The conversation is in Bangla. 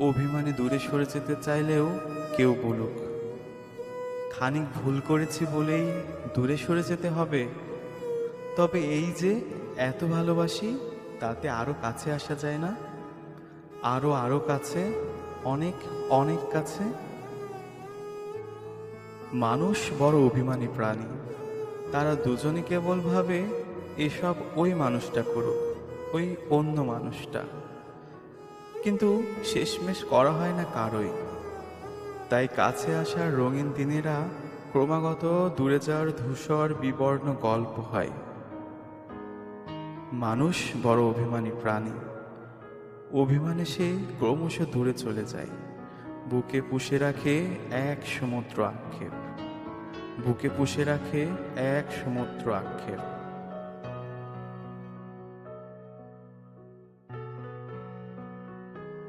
অভিমানে দূরে সরে যেতে চাইলেও কেউ বলুক, খানিক ভুল করেছি বলেই দূরে সরে যেতে হবে? তবে এই যে এত ভালোবাসি, তাতে আরো কাছে আসা যায় না? আরো আরো কাছে, অনেক অনেক কাছে। মানুষ বড় অভিমানী প্রাণী। তারা দুজনে কেবল ভাবে এসব ওই মানুষটা করুক, ওই অন্য মানুষটা। কিন্তু শেষমেশ করা হয় না কারোই। তাই কাছে আসার রঙিন দিনেরা ক্রমাগত দূরে যাওয়ার ধূসর বিবর্ণ গল্প হয়। মানুষ বড় অভিমানী প্রাণী। অভিমানে সে ক্রমশ দূরে চলে যায়। বুকে পুষে রাখে এক সমুদ্র আক্ষেপ। বুকে পুষে রাখে এক সমুদ্র আক্ষেপ।